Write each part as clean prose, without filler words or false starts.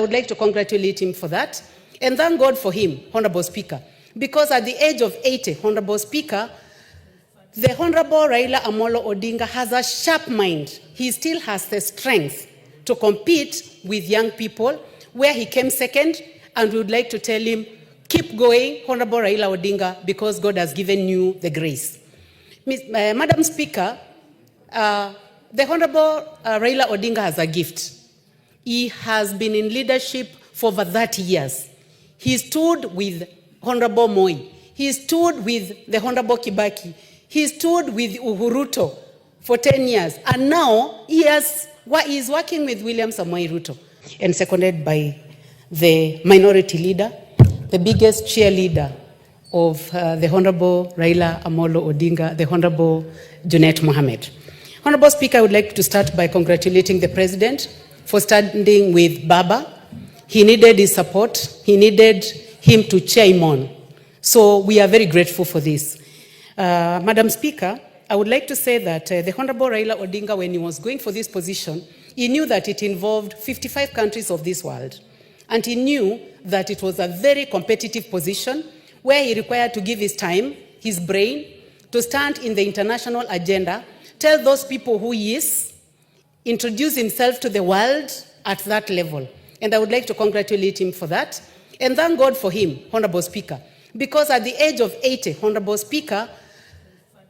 would like to congratulate him for that and thank God for him, Honorable Speaker, because at the age of 80, Honorable Speaker, the Honorable Raila Amolo Odinga has a sharp mind. He still has the strength to compete with young people, where he came second, and we would like to tell him, keep going, Honorable Raila Odinga, because God has given you the grace. Madam Speaker, the Honorable Raila Odinga has a gift. He has been in leadership for over 30 years. He stood with Honorable Moi. He stood with the Honorable Kibaki. He stood with Uhuru for 10 years. And now he is working with William Samoei Ruto, and seconded by the minority leader, the biggest cheerleader of the Honorable Raila Amolo Odinga, the Honorable Junet Mohammed. Honorable Speaker, I would like to start by congratulating the President for standing with Baba. He needed his support. He needed him to cheer him on. So we are very grateful for this. Madam Speaker, I would like to say that the Honorable Raila Odinga, when he was going for this position, he knew that it involved 55 countries of this world. And he knew that it was a very competitive position where he required to give his time, his brain, to stand in the international agenda, tell those people who he is, introduce himself to the world at that level. And I would like to congratulate him for that and thank God for him, Honorable Speaker, because at the age of 80, Honorable Speaker,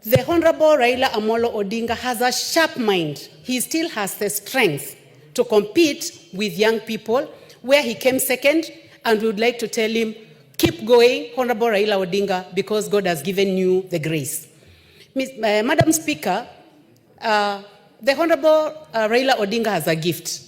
the Honorable Raila Amolo Odinga has a sharp mind. He still has the strength to compete with young people, where he came second, and we would like to tell him, keep going, Honorable Raila Odinga, because God has given you the grace. Madam Speaker, the Honorable Raila Odinga has a gift.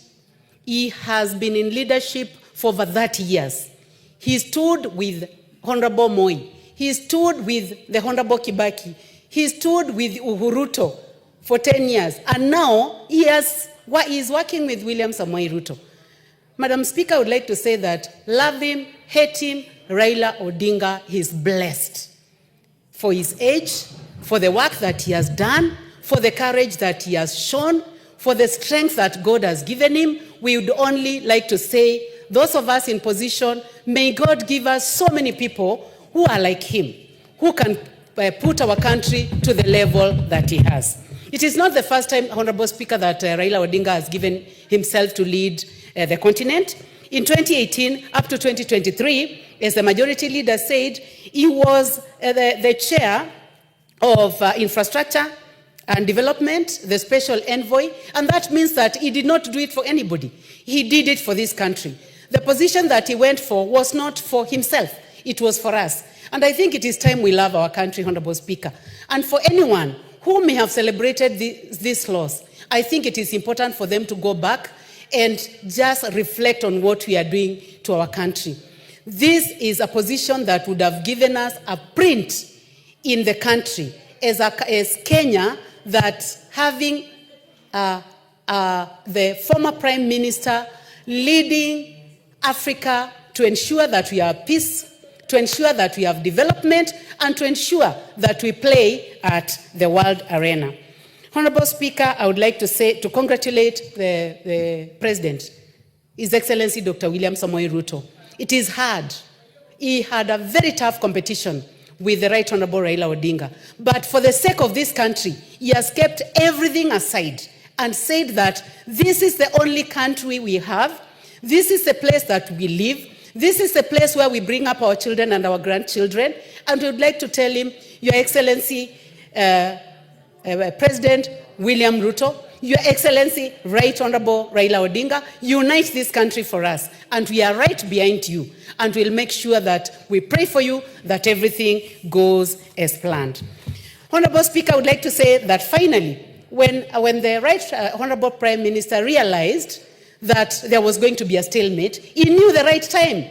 He has been in leadership for over 30 years. He stood with Honorable Moi. He stood with the Honorable Kibaki. He stood with Uhuru for 10 years. And now he is working with William Samoei Ruto. Madam Speaker, I would like to say that love him, hate him, Raila Odinga is blessed for his age, for the work that he has done, for the courage that he has shown, for the strength that God has given him. We would only like to say, those of us in position, may God give us so many people who are like him, who can put our country to the level that he has. It is not the first time, Honorable Speaker, that Raila Odinga has given himself to lead the continent. In 2018 up to 2023, as the majority leader said, he was the chair of infrastructure and development, the special envoy, and that means that he did not do it for anybody. He did it for this country. The position that he went for was not for himself, it was for us. And I think it is time we love our country, Honorable Speaker. And for anyone who may have celebrated this loss, I think it is important for them to go back and just reflect on what we are doing to our country. This is a position that would have given us a print in the country as Kenya, that having the former Prime Minister leading Africa to ensure that we have peace, to ensure that we have development, and to ensure that we play at the world arena. Honorable Speaker, I would like to congratulate the President, His Excellency Dr. William Samoei Ruto. It is hard. He had a very tough competition with the Right Honorable Raila Odinga. But for the sake of this country, he has kept everything aside and said that this is the only country we have. This is the place that we live. This is the place where we bring up our children and our grandchildren. And we would like to tell him, Your Excellency, President William Ruto, Your Excellency, Right Honorable Raila Odinga, unite this country for us. And we are right behind you. And we'll make sure that we pray for you, that everything goes as planned. Honorable Speaker, I would like to say that finally, when the Right Honorable Prime Minister realized that there was going to be a stalemate, he knew the right time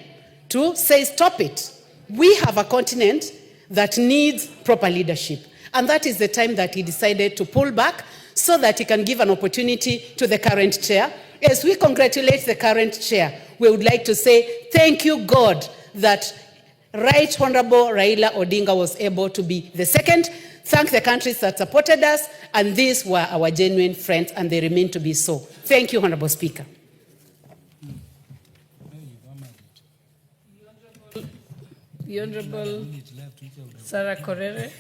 to say, stop it. We have a continent that needs proper leadership. And that is the time that he decided to pull back so that he can give an opportunity to the current chair. As we congratulate the current chair, we would like to say, thank you, God, that Right Honorable Raila Odinga was able to be the second. Thank the countries that supported us, and these were our genuine friends, and they remain to be so. Thank you, Honorable Speaker. The Honorable Sarah Korere.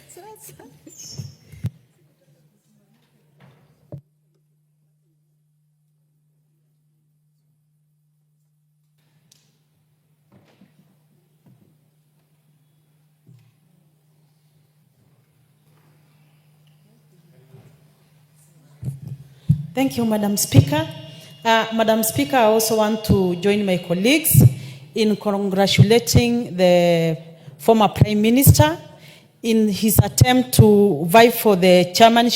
Thank you, Madam Speaker. Madam Speaker, I also want to join my colleagues in congratulating the former Prime Minister in his attempt to vie for the chairmanship